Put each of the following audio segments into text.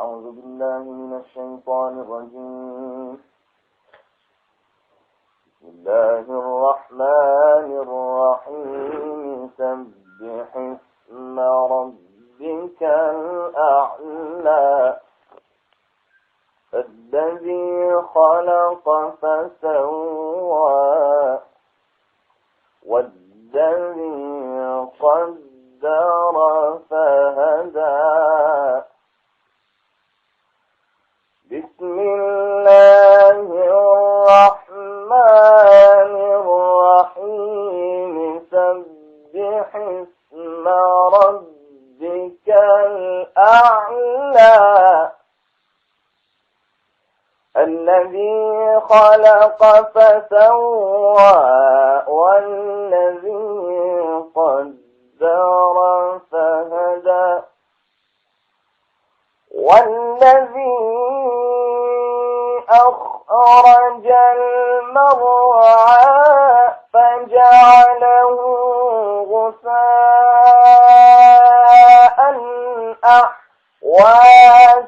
أعوذ بالله من الشيطان الرجيم. بسم الله الرحمن الرحيم. سبح اسم ربك الأعلى الذي خلق فسوى والذي قدر فهدى. بسم الله الرحمن الرحيم. سبح اسم ربك الأعلى الذي خلق فسوى والذي قدر فهدى والذي أخرج المرعى فجعله غثاء أحوى.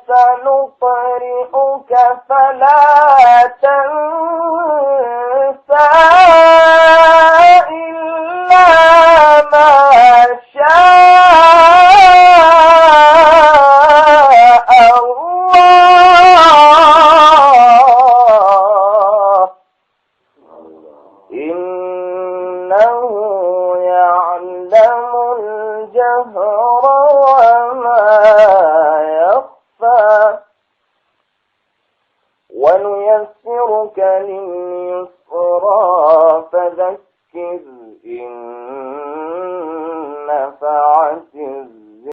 سنقرئك فلا تنسى إلا ما شاء الله إنه يعلم الجهر وما يخفى. ونيسرك لليسرى فذكر